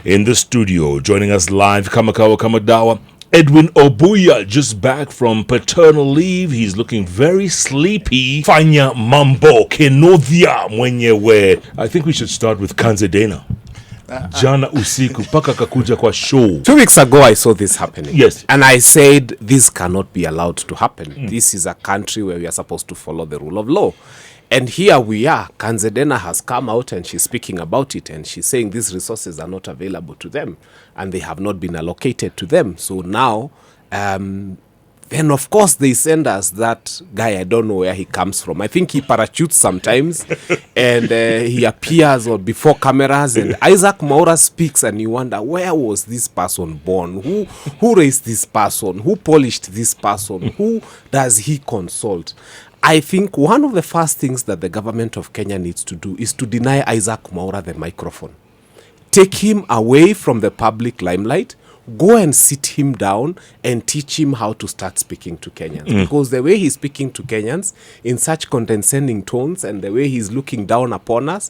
in the studio. Joining us live, Kamakawa Kamadawa. Edwin Obuya, just back from paternal leave. He's looking very sleepy. Fanya Mambo, Kinunthia mwenyewe. I think we should start with Kanzedena. Jana usiku paka kakuja kwa show. 2 weeks ago I saw this happening. Yes. And I said this cannot be allowed to happen. This is a country where we are supposed to follow the rule of law. And here we are. Kanzedena has come out and she's speaking about it, and she's saying these resources are not available to them and they have not been allocated to them. So now, then of course they send us that guy. I don't know where he comes from. I think he parachutes sometimes and he appears or before cameras, and Isaac Mwaura speaks and you wonder, where was this person born? Who raised this person? Who polished this person? Who does he consult? I think one of the first things that the government of Kenya needs to do is to deny Isaac Mwaura the microphone. Take him away from the public limelight. Go and sit him down and teach him how to start speaking to Kenyans. Because the way he's speaking to Kenyans in such condescending tones and the way he's looking down upon us,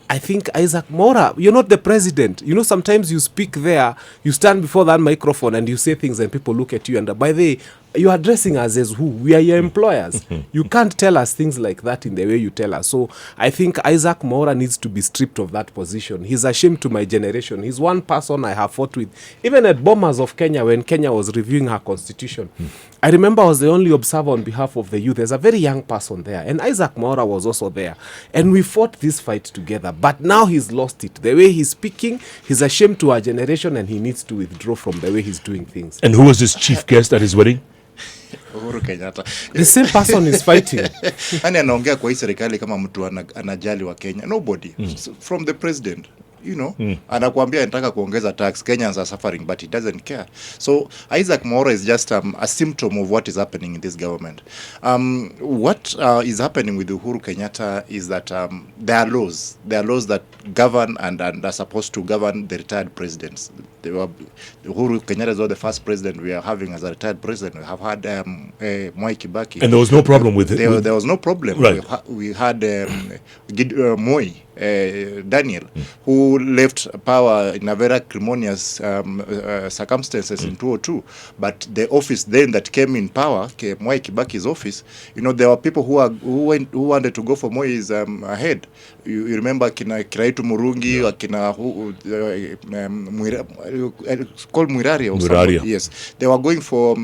I think Isaac Mwaura, you're not the president. You know, sometimes you speak there, you stand before that microphone and you say things and people look at you and by the way, you're addressing us as who? We are your employers. You can't tell us things like that in the way you tell us. So I think Isaac Mwaura needs to be stripped of that position. He's a shame to my generation. He's one person I have fought with. Even at Bombers of Kenya, when Kenya was reviewing her constitution, I remember I was the only observer on behalf of the youth. There's a very young person there. And Isaac Mwaura was also there. And we fought this fight together. But now he's lost it. The way he's speaking, he's a shame to our generation and he needs to withdraw from the way he's doing things. And who was his chief guest at his wedding? Uhuru Kenyatta. The same person is fighting. Nani anaongea kwa hii serikali kama mtu anajali wa Kenya? Nobody. So, from the president, you know, anakuambia anataka kuongeza tax. Kenyans are suffering, but he doesn't care. So Isaac Mwaura is just a symptom of what is happening in this government. What is happening with Uhuru Kenyatta is that there are laws that govern and are supposed to govern the retired presidents. Uhuru Kenyatta is not the first president we are having as a retired president. We have had Mwai Kibaki. And there was no problem with it? There was no problem. Right. We had Moi, Daniel, who left power in a very acrimonious circumstances in 2002. But the office then that came in power, Mwai Kibaki's office, you know, there were people who wanted to go for Moi's ahead. You remember Kiraitu Murungi, called Mwirari or something. Yes, they were going for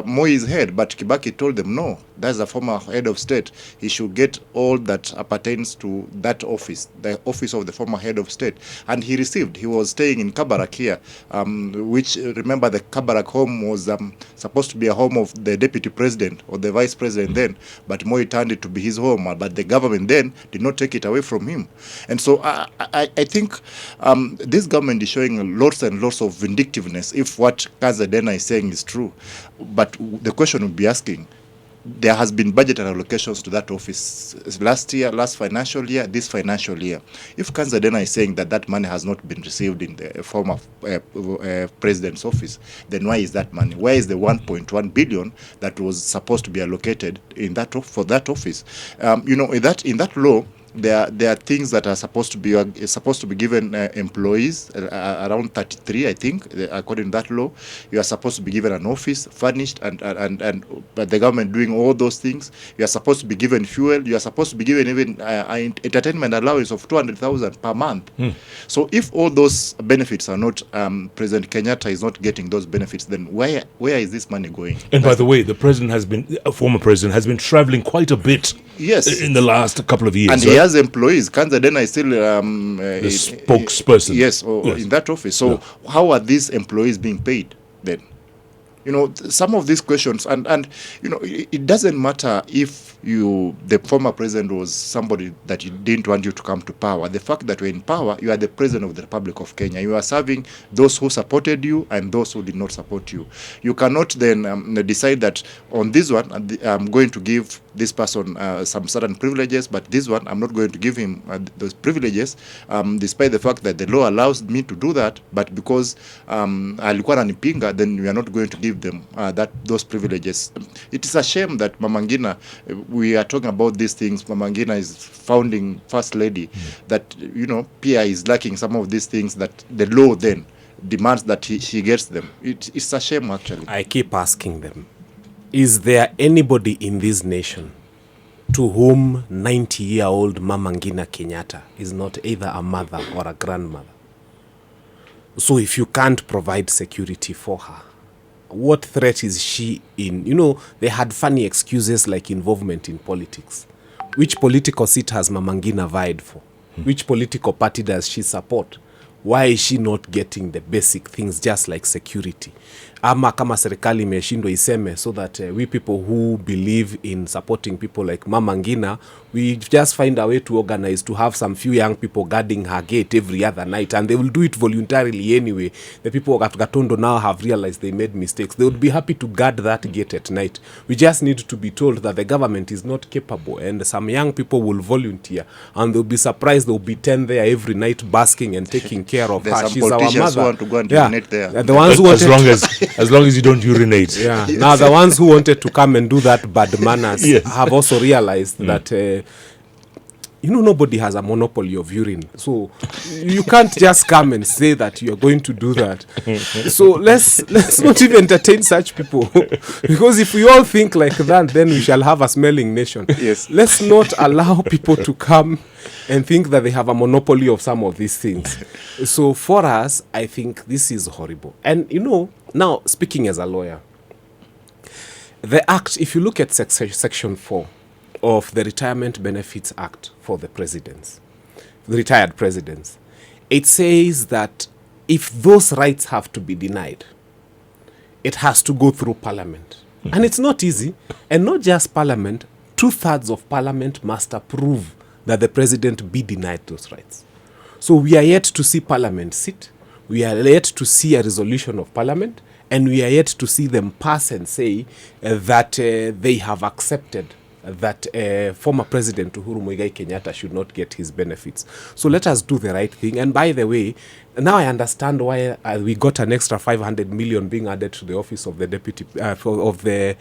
Moi's head, but Kibaki told them no. That's a former head of state. He should get all that appertains to that office, the office of the former head of state. And he received. He was staying in Kabarak here, which, remember, the Kabarak home was supposed to be a home of the deputy president or the vice president then, but Moi turned it to be his home. But the government then did not take it away from him. And so I think this government is showing lots and lots of vindictiveness if what Kanzedena is saying is true. But the question would be asking, there has been budgetary allocations to that office last year, last financial year, this financial year. If Kanzedena is saying that that money has not been received in the form of president's office, then why is that money? Where is the 1.1 billion that was supposed to be allocated in that for that office? You know, in that law, there are things that are supposed to be given employees, around 33, I think, according to that law. You are supposed to be given an office, furnished, and but the government doing all those things. You are supposed to be given fuel. You are supposed to be given even entertainment allowance of 200,000 per month. So if all those benefits are not, President Kenyatta is not getting those benefits, then where is this money going? And by the way, the former president has been traveling quite a bit. Yes, in the last couple of years. And he has employees. Kanzedena is still the spokesperson. Yes, in that office. So how are these employees being paid then? You know, some of these questions, and you know, it doesn't matter if the former president was somebody that you didn't want you to come to power. The fact that you're in power, you are the president of the Republic of Kenya. You are serving those who supported you and those who did not support you. You cannot then decide that on this one, I'm going to give this person some certain privileges, but this one, I'm not going to give him those privileges, despite the fact that the law allows me to do that, but because alikuwa ananipinga, then we are not going to give give them those privileges. It is a shame that Mama Ngina, we are talking about these things. Mama Ngina is founding first lady, that Pia is lacking some of these things that the law then demands that she gets them. It's a shame, actually. I keep asking them, is there anybody in this nation to whom 90-year-old Mama Ngina Kenyatta is not either a mother or a grandmother? So if you can't provide security for her, what threat is she in? They had funny excuses like involvement in politics. Which political seat has Mama Ngina vied for? Which political party does she support? Why is she not getting the basic things just like security? Ama kama serikali imeshindwa iseme, so that we people who believe in supporting people like Mama Ngina, we just find a way to organize to have some few young people guarding her gate every other night, and they will do it voluntarily anyway. The people of Gatondo now have realized they made mistakes. They would be happy to guard that gate at night. We just need to be told that the government is not capable, and some young people will volunteer, and they'll be surprised. They'll be 10 there every night basking and taking care of her. She's our mother. Who want to go and urinate there. The ones who as long as you don't urinate. Yeah. Now the ones who wanted to come and do that bad manners have also realized that nobody has a monopoly of urine. So you can't just come and say that you are going to do that. So let's not even entertain such people. Because if we all think like that, then we shall have a smelling nation. Yes. Let's not allow people to come and think that they have a monopoly of some of these things. So for us, I think this is horrible. And now speaking as a lawyer, the act, if you look at section 4 of the Retirement Benefits Act for the presidents, the retired presidents, it says that if those rights have to be denied, it has to go through parliament. And it's not easy. And not just parliament, 2/3 of parliament must approve that the president be denied those rights. So we are yet to see parliament sit. We are yet to see a resolution of parliament. And we are yet to see them pass and say that they have accepted that former President Uhuru Muigai Kenyatta should not get his benefits. So let us do the right thing. And by the way, now I understand why we got an extra 500 million being added to the office of the deputy of the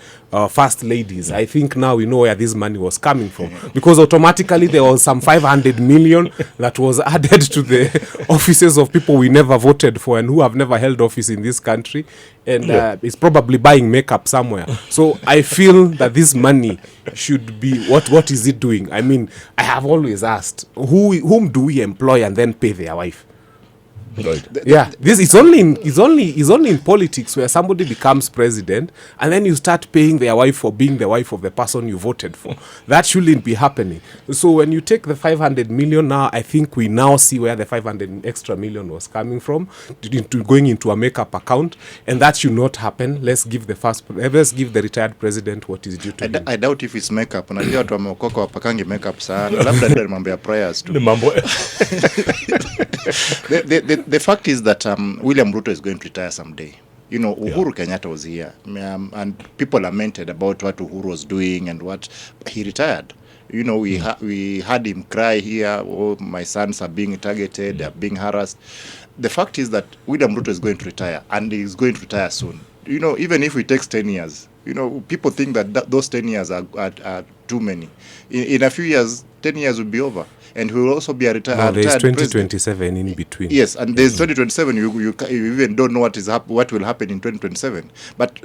first ladies. I think now we know where this money was coming from, because automatically there was some 500 million that was added to the offices of people we never voted for and who have never held office in this country, and it's probably buying makeup somewhere. So I feel that this money should be what is it doing? I mean, I have always asked, whom do we employ and then pay their wife? Right. This is only in politics where somebody becomes president and then you start paying their wife for being the wife of the person you voted for. That shouldn't be happening. So when you take the 500 million now, I think we now see where the 500 extra million was coming from, going into a makeup account, and that should not happen. Let's give the retired president what is due to him. I doubt if it's makeup. Unajua watu wameokoka wapakangi makeup sana. Labda ndio mambo ya prayers tu. Mambo. The fact is that William Ruto is going to retire someday. Uhuru Kenyatta was here, and people lamented about what Uhuru was doing and what he retired. We had him cry here, oh, my sons are being targeted, they're being harassed. The fact is that William Ruto is going to retire, and he's going to retire soon. Even if it takes 10 years, people think that those 10 years are too many. In a few years, 10 years will be over. And he will also be a retired there's president. 2027 in between. Yes, and there's 2027. You even don't know what will happen in 2027. But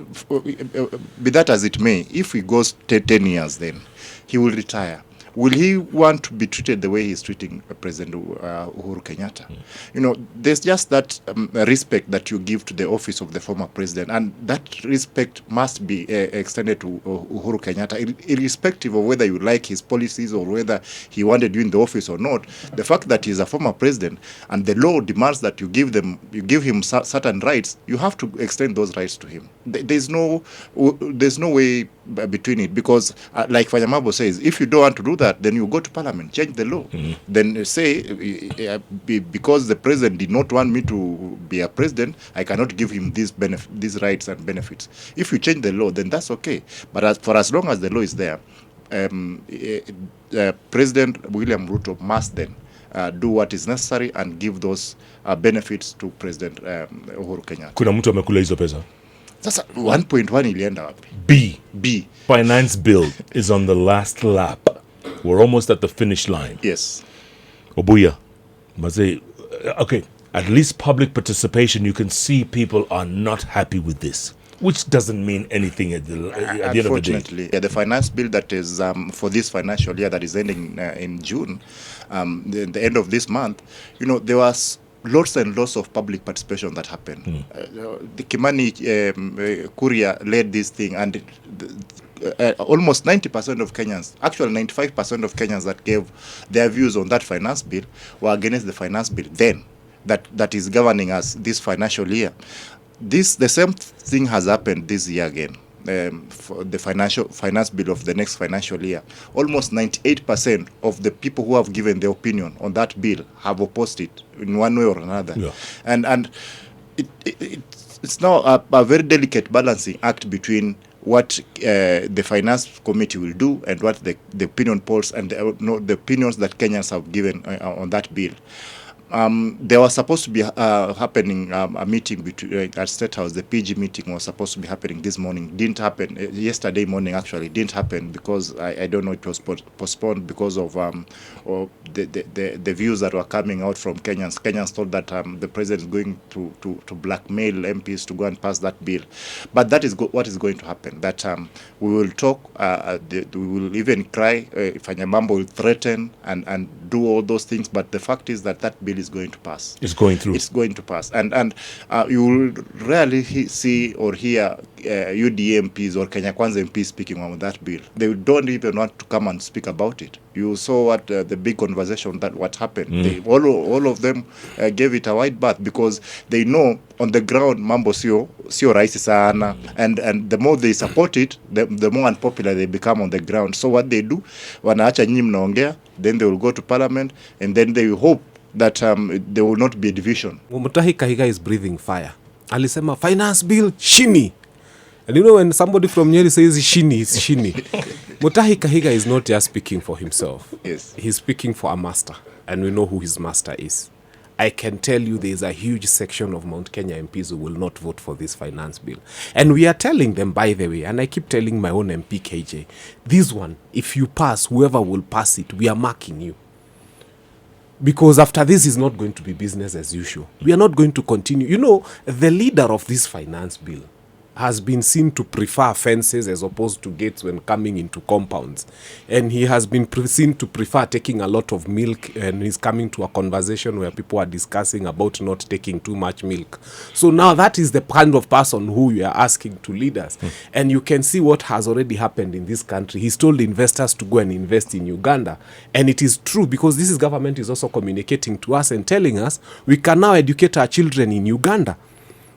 be that as it may, if he goes 10 years, then he will retire. Will he want to be treated the way he's treating President Uhuru Kenyatta? There's just that respect that you give to the office of the former president, and that respect must be extended to Uhuru Kenyatta, irrespective of whether you like his policies or whether he wanted you in the office or not. The fact that he's a former president and the law demands that you give him certain rights, you have to extend those rights to him. There's no way between it, because like Fanya Mambo says, if you don't want to do that, then you go to parliament, change the law. Then say, because the president did not want me to be a president, I cannot give him these rights and benefits. If you change the law, then that's okay. But for as long as the law is there, President William Ruto must then do what is necessary and give those benefits to President Uhuru Kenyatta. Kuna mtu amekula hizo pesa? Sasa 1.1 ilienda wapi? B. Finance bill is on the last lap. We're almost at the finish line. Yes. Obuya, Maze, okay, at least public participation, you can see people are not happy with this, which doesn't mean anything at the end of the day. Unfortunately, the finance bill that is for this financial year that is ending in June, the end of this month, there was lots and lots of public participation that happened. The Kimani Kuria led this thing, and almost 90% of Kenyans, actually 95% of Kenyans that gave their views on that finance bill were against the finance bill then that is governing us this financial year. The same thing has happened this year again. For the finance bill of the next financial year, almost 98% of the people who have given their opinion on that bill have opposed it in one way or another. Yeah. And it's now a very delicate balancing act between what the finance committee will do and what the opinion polls and the opinions that Kenyans have given on that bill. There was supposed to be happening a meeting between at State House. The PG meeting was supposed to be happening this morning. Didn't happen. Yesterday morning, actually, didn't happen because I don't know, it was postponed because of the views that were coming out from Kenyans. Kenyans thought that the president is going to blackmail MPs to go and pass that bill. But that is what is going to happen. That we will talk, we will even cry, Fanya Mambo will threaten and do all those things. But the fact is that bill is going to pass. It's going through. It's going to pass. And you will rarely see or hear UDA MPs or Kenya Kwanza MPs speaking on that bill. They don't even want to come and speak about it. You saw what the big conversation that what happened. All of them gave it a wide berth because they know on the ground Mambo sio rahisi sana, and the more they support it, the more unpopular they become on the ground. So what they do, wanaacha nyinyi mnaongea, then they will go to parliament, and then they will hope that there will not be a division. Mutahi Kahiga is breathing fire. Alisema finance bill shini. And when somebody from Nyeri says shini, it's shini. Mutahi Kahiga is not just speaking for himself. Yes. He's speaking for a master. And we know who his master is. I can tell you there is a huge section of Mount Kenya MPs who will not vote for this finance bill. And we are telling them, by the way, and I keep telling my own MP KJ, this one, if you pass, whoever will pass it, we are marking you. Because after this is not going to be business as usual. We are not going to continue. The leader of this finance bill has been seen to prefer fences as opposed to gates when coming into compounds. And he has been seen to prefer taking a lot of milk, and he's coming to a conversation where people are discussing about not taking too much milk. So now that is the kind of person who you are asking to lead us. And you can see what has already happened in this country. He's told investors to go and invest in Uganda. And it is true because this government is also communicating to us and telling us we can now educate our children in Uganda.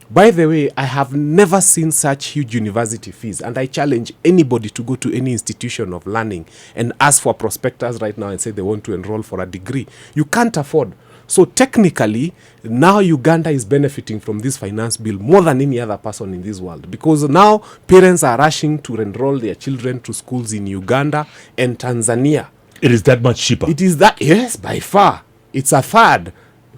By the way, I have never seen such huge university fees, and I challenge anybody to go to any institution of learning and ask for prospectus right now and say they want to enroll for a degree. You can't afford. So technically, now Uganda is benefiting from this finance bill more than any other person in this world, because now parents are rushing to enroll their children to schools in Uganda and Tanzania. It is that much cheaper. It is that, yes, by far. It's a third.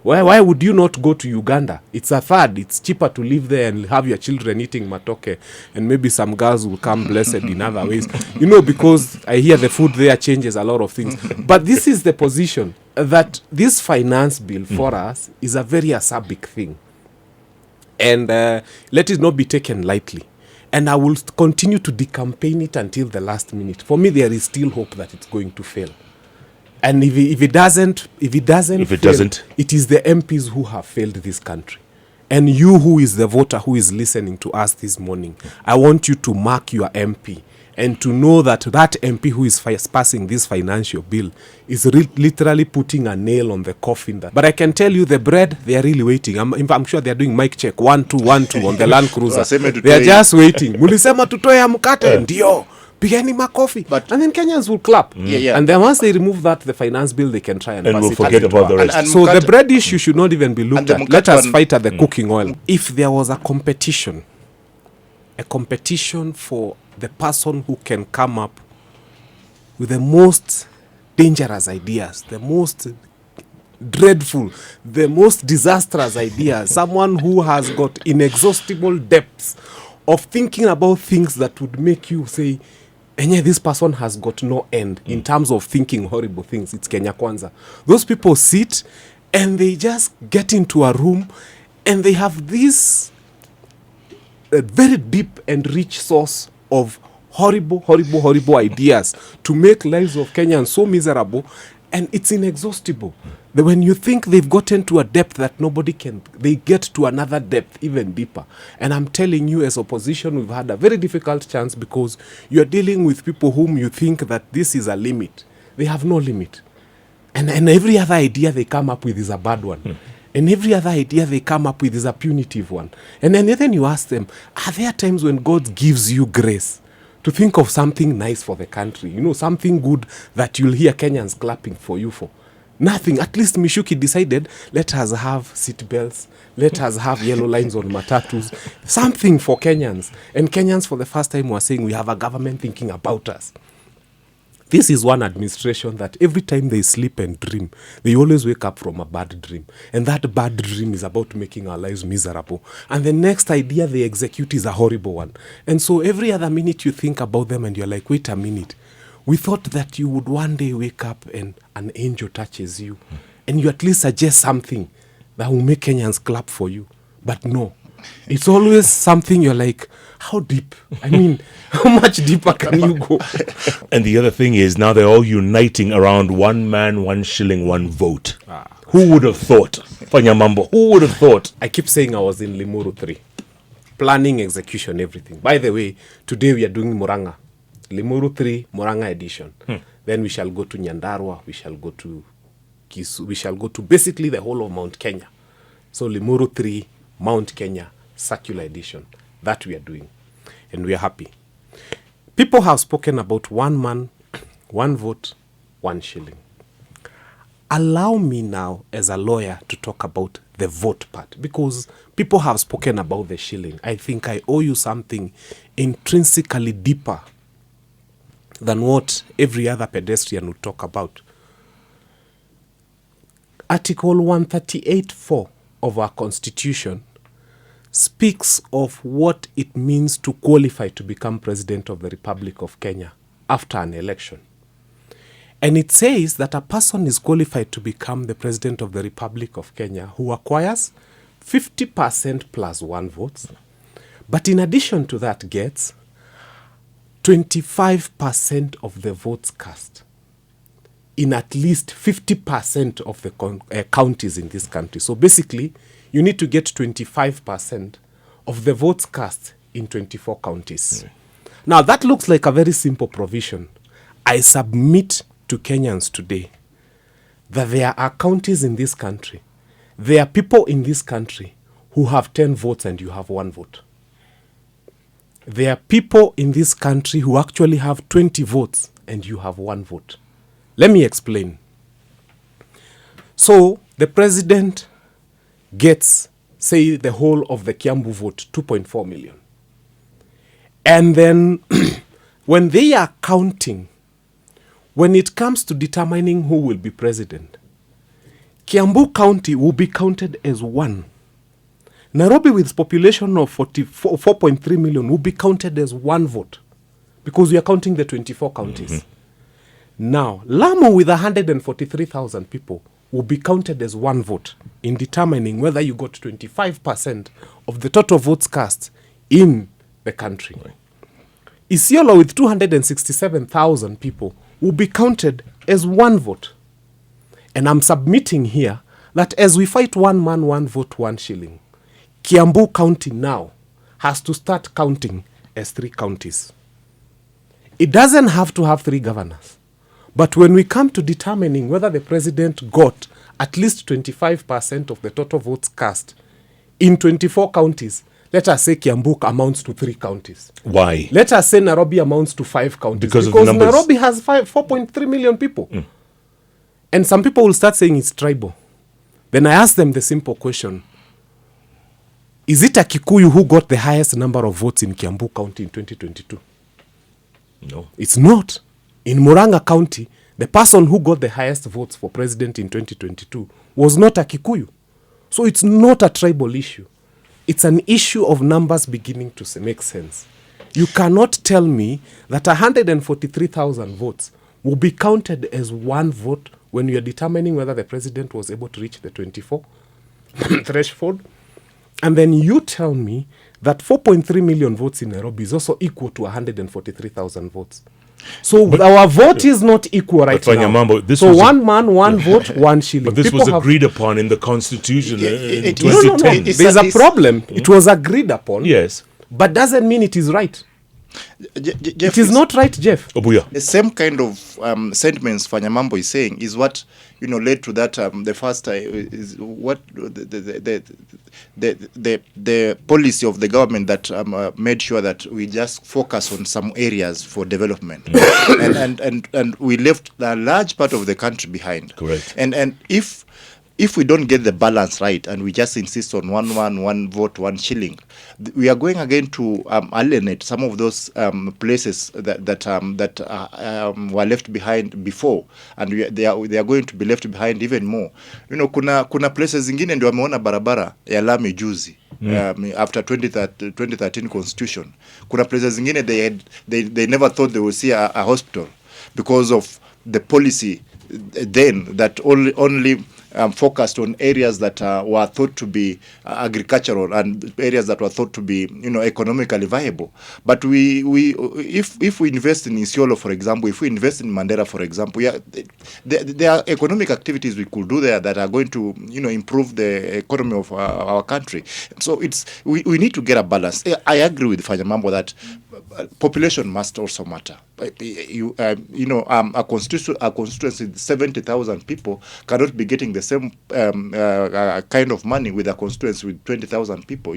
Why would you not go to Uganda? It's a third. It's cheaper to live there and have your children eating matoke, and maybe some girls will come blessed in other ways. Because I hear the food there changes a lot of things. But this is the position that this finance bill for us is a very acerbic thing. And let it not be taken lightly. And I will continue to decampaign it until the last minute. For me, there is still hope that it's going to fail. And if it doesn't, it is the MPs who have failed this country. And you, who is the voter who is listening to us this morning, I want you to mark your MP and to know that MP who is passing this financial bill is literally putting a nail on the coffin. But I can tell you, the bread, they are really waiting. I'm sure they are doing mic check 1 2 1 2 on the Land Cruiser. They are just waiting. Mulisema tutoe ya mkate, ndio. Pigeni makofi. And then Kenyans will clap. And then once they remove that, the finance bill, they can try and pass we'll it. forget about the rest. So the bread issue should not even be looked at. Let us fight at the cooking oil. If there was a competition for the person who can come up with the most dangerous ideas, the most dreadful, the most disastrous ideas, someone who has got inexhaustible depths of thinking about things that would make you say, Enye, this person has got no end in terms of thinking horrible things. It's Kenya Kwanza. Those people sit and they just get into a room and they have this very deep and rich source of horrible ideas to make lives of Kenyans so miserable, and it's inexhaustible. When you think they've gotten to a depth that nobody can, they get to another depth even deeper. And I'm telling you, as opposition, we've had a very difficult chance because you're dealing with people whom you think that this is a limit. They have no limit. And every other idea they come up with is a bad one. And every other idea they come up with is a punitive one. And then you ask them, are there times when God gives you grace to think of something nice for the country? You know, something good that you'll hear Kenyans clapping for you for. Nothing. At least Mishuki decided, let us have seat belts, let us have yellow lines on matatus, something for Kenyans. And Kenyans for the first time were saying we have a government thinking about us. This is one administration that every time they sleep and dream, they always wake up from a bad dream. And that bad dream is about making our lives miserable. And the next idea they execute is a horrible one. And so every other minute you think about them and you're like, wait a minute. We thought that you would one day wake up and an angel touches you. And you at least suggest something that will make Kenyans clap for you. But no. It's always something you're like, how deep? I mean, how much deeper can you go? And the other thing is, now they're all uniting around one man, 1 shilling, 1 vote. Who would have thought? Fanya Mambo, who would have thought? I keep saying I was in Limuru 3. Planning, execution, everything. By the way, today we are doing Muranga. Limuru 3, Muranga edition. Then we shall go to Nyandarua, we shall go to Kisu, we shall go to basically the whole of Mount Kenya. So Limuru 3, Mount Kenya, circular edition. That we are doing. And we are happy. People have spoken about 1 man, 1 vote, 1 shilling. Allow me now, as a lawyer, to talk about the vote part. Because people have spoken about the shilling. I think I owe you something intrinsically deeper than what every other pedestrian would talk about. Article 138(4) of our Constitution speaks of what it means to qualify to become President of the Republic of Kenya after an election. And it says that a person is qualified to become the President of the Republic of Kenya who acquires 50% plus 1 votes, but in addition to that gets 25% of the votes cast in at least 50% of the counties in this country. So basically, you need to get 25% of the votes cast in 24 counties. Now, that looks like a very simple provision. I submit to Kenyans today that there are counties in this country, there are people in this country who have 10 votes and you have 1 vote. There are people in this country who actually have 20 votes and you have 1 vote. Let me explain. So, the president gets, say, the whole of the Kiambu vote, 2.4 million. And then when they are counting, when it comes to determining who will be president, Kiambu County will be counted as 1. Nairobi, with population of 4.3 million, will be counted as 1 vote because we are counting the 24 counties. Now, Lamu, with 143,000 people, will be counted as 1 vote in determining whether you got 25% of the total votes cast in the country. Isiolo, with 267,000 people, will be counted as 1 vote. And I'm submitting here that as we fight 1 man, 1 vote, 1 shilling, Kiambu County now has to start counting as 3 counties. It doesn't have to have 3 governors. But when we come to determining whether the president got at least 25% of the total votes cast in 24 counties, let us say Kiambu amounts to 3 counties. Why? Let us say Nairobi amounts to 5 counties. Because Nairobi has 4.3 million people. And some people will start saying it's tribal. Then I ask them the simple question. Is it a Kikuyu who got the highest number of votes in Kiambu County in 2022? No. It's not. In Muranga County, the person who got the highest votes for president in 2022 was not a Kikuyu. So it's not a tribal issue. it's an issue of numbers beginning to make sense. You cannot tell me that 143,000 votes will be counted as one vote when you are determining whether the president was able to reach the 24 threshold. And then you tell me that 4.3 million votes in Nairobi is also equal to 143,000 votes. So our vote is not equal right now. Mambo, so one man, one vote, one shilling. But this was agreed upon in the Constitution in 2010. No. There's a problem. It was agreed upon. Yes. But doesn't mean it is right. Jeff, it is not right, Jeff. Obuya. The same kind of sentiments Fanya Mambo is saying is what led to that. The first is what the policy of the government that made sure that we just focus on some areas for development, and we left a large part of the country behind. Correct. And if we don't get the balance right and we just insist on one vote, one shilling, we are going again to alienate some of those places that were left behind before, and they are going to be left behind even more. Kuna places zingine ndio wameona barabara ya lami juzi. After 2013 constitution, kuna places zingine they never thought they would see a hospital because of the policy then that only focused on areas that were thought to be agricultural and areas that were thought to be economically viable. But if we invest in Isiolo, for example, if we invest in Mandera, for example, there are economic activities we could do there that are going to improve the economy of our country. So we need to get a balance. I agree with Fanya Mambo that population must also matter. A constituency with 70,000 people cannot be getting the same kind of money with a constituency with 20,000 people.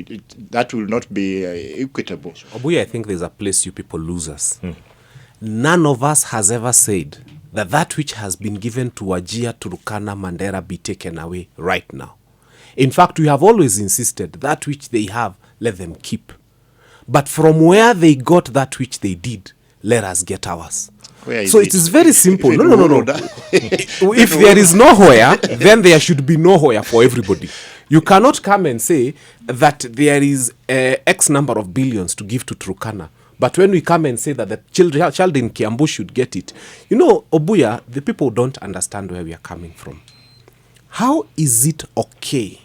That will not be equitable. Obuya, I think there's a place you people lose us. None of us has ever said that which has been given to Wajir, Turkana, Mandera be taken away right now. In fact, we have always insisted that which they have, let them keep. But from where they got that which they did, let us get ours. So it is very simple. No. If there is nowhere, then there should be nowhere for everybody. You cannot come and say that there is X number of billions to give to Turkana. But when we come and say that the child in Kiambu should get it, Obuya, the people don't understand where we are coming from. How is it okay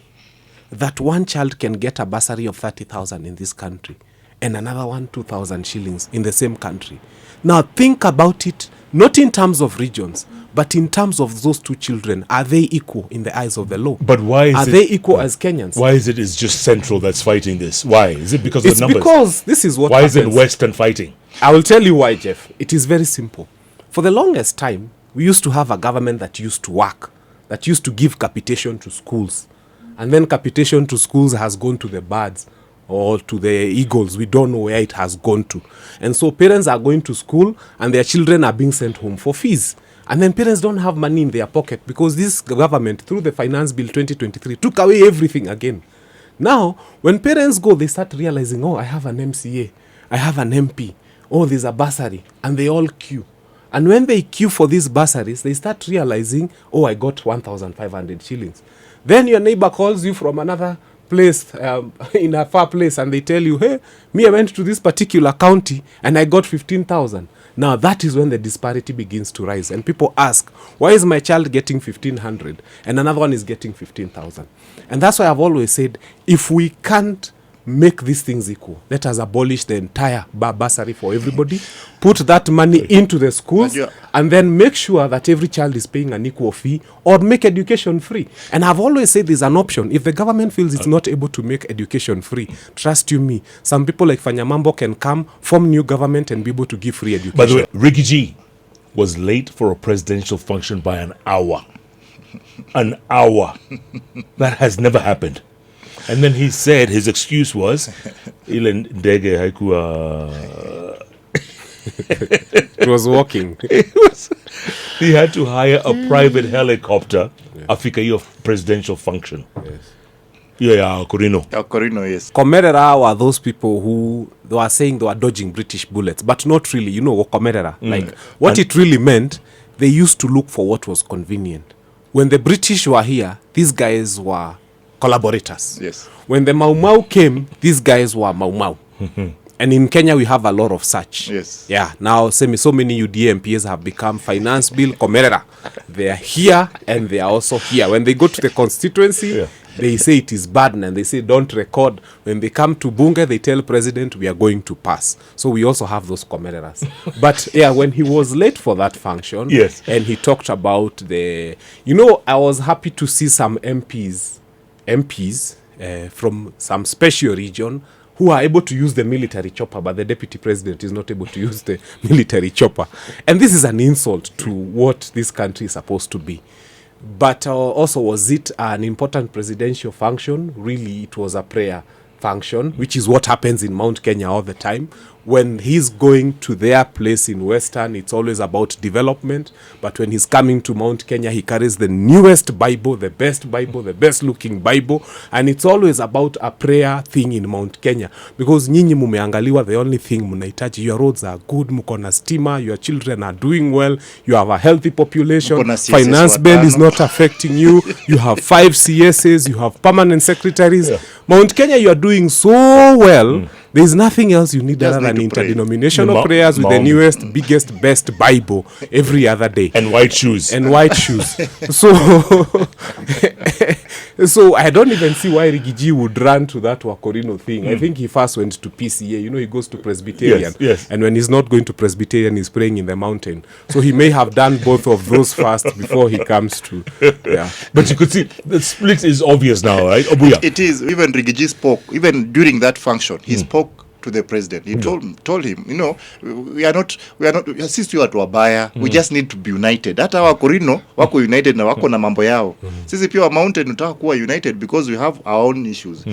that one child can get a bursary of 30,000 in this country and another one 2,000 shillings in the same country? Now think about it, not in terms of regions, but in terms of those two children. Are they equal in the eyes of the law? But why are they equal as Kenyans? Why is it's just Central that's fighting this? Why? Is it because of the numbers? It's because this is what Why happens. isn't Western fighting? I will tell you why, Jeff. It is very simple. For the longest time, we used to have a government that used to work, that used to give capitation to schools. And then capitation to schools has gone to the birds or to the eagles. We don't know where it has gone to. And so parents are going to school and their children are being sent home for fees. And then parents don't have money in their pocket because this government, through the Finance Bill 2023, took away everything again. Now, when parents go, they start realizing, I have an MCA, I have an MP, there's a bursary, and they all queue. And when they queue for these bursaries, they start realizing, I got 1,500 shillings. Then your neighbor calls you from another place, in a far place, and they tell you, hey, I went to this particular county and I got 15,000. Now that is when the disparity begins to rise, and people ask, why is my child getting 1,500 and another one is getting 15,000? And that's why I've always said, if we can't make these things equal, let us abolish the entire bursary for everybody, put that money into the schools, and then make sure that every child is paying an equal fee, or make education free. And I've always said there's an option. If the government feels it's not able to make education free, trust you me, some people like Fanya Mambo can come, form new government, and be able to give free education. By the way, Ricky G was late for a presidential function by an hour. An hour. That has never happened. And then he said his excuse was, it was walking. He had to hire a private helicopter after your presidential function. Yes. Corino, yes. Komerera were those people who they were saying they were dodging British bullets, but not really. Komerera. Like what it really meant, they used to look for what was convenient. When the British were here, these guys were collaborators. Yes. When the Mau Mau came, these guys were Mau Mau. And in Kenya, we have a lot of such. Yes. Yeah. Now, so many UDA MPs have become finance bill comerera. They are here and they are also here. When they go to the constituency, they say it is bad and they say don't record. When they come to Bunge, they tell president we are going to pass. So we also have those comereras. But yeah, when he was late for that function, and he talked about the, I was happy to see some MPs from some special region who are able to use the military chopper, but the deputy president is not able to use the military chopper. And this is an insult to what this country is supposed to be. But also, was it an important presidential function? Really, it was a prayer function, which is what happens in Mount Kenya all the time. When he's going to their place in Western, it's always about development. But when he's coming to Mount Kenya, he carries the newest Bible, the best looking Bible. And it's always about a prayer thing in Mount Kenya. Because nyinyi mumeangaliwa, the only thing munahitaji, your roads are good, muko na stima, your children are doing well, you have a healthy population, finance bill is not affecting you, you have 5 CSs, you have permanent secretaries. Mount Kenya, you are doing so well. There is nothing else you need other than interdenominational prayers with the newest, biggest, best Bible every other day. And white shoes. So I don't even see why Rigiji would run to that Wakorino thing. I think he first went to PCA. He goes to Presbyterian. Yes. And when he's not going to Presbyterian, he's praying in the mountain. So he may have done both of those first before he comes to... Yeah. But you could see the split is obvious now, right? Obuya. It is. Even Rigiji spoke, even during that function, he spoke to the president. He told him, we are not sisi watu wabaya, we just need to be united. Hata Wakorino wako united na wako na mambo yao. Sisi pia wa mountain tunataka kuwa united because we have our own issues.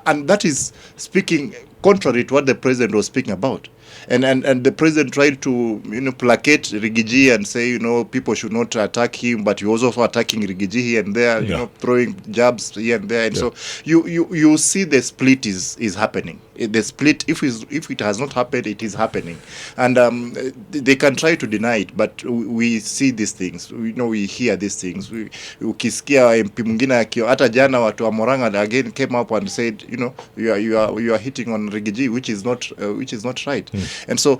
And that is speaking contrary to what the president was speaking about. And the president tried to placate Rigiji and say people should not attack him, but he was also attacking Rigiji here and there, throwing jabs here and there. And so you see the split is happening. The split, if it has not happened, it is happening, and they can try to deny it, but we see these things. We hear these things. Ukisikia MP mwingine akio, hata jana watu wa Moranga again came up and said, you are hitting on Rigiji, which is not right. And so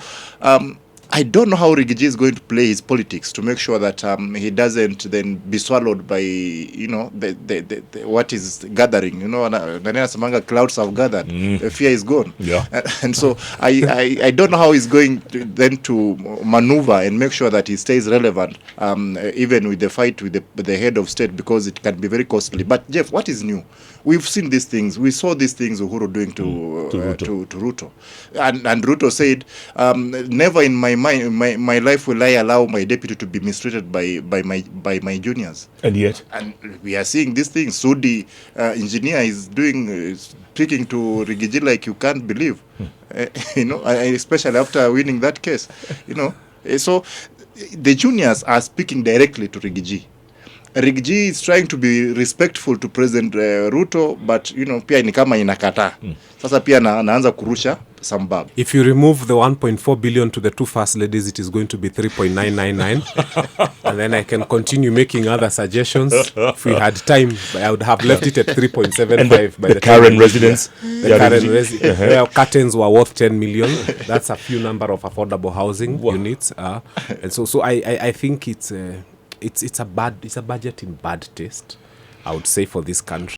I don't know how Rigiji is going to play his politics to make sure that he doesn't then be swallowed by the what is gathering. Samanga clouds have gathered. The fear is gone. Yeah. And so I don't know how he's going to maneuver and make sure that he stays relevant, even with the fight with the head of state, because it can be very costly. But Jeff, what is new? We've seen these things. We saw these things Uhuru doing to Ruto. And Ruto said, never in my life will I allow my deputy to be mistreated by my juniors. And yet? And we are seeing these things. Sudi, engineer, is doing speaking to Rigiji like you can't believe. Especially after winning that case. So the juniors are speaking directly to Rigiji. Rigiji is trying to be respectful to President Ruto, but pia ni kama inakataa. Sasa pia naanza kurusha some bab. If you remove the 1.4 billion to the 2 first ladies, it is going to be 3.999. And then I can continue making other suggestions. If we had time, I would have left it at 3.75 by the Karen residents. The Karen residents. Where curtains were worth 10 million. That's a few number of affordable housing units. And so I think it's a budget in bad taste, I would say, for this country.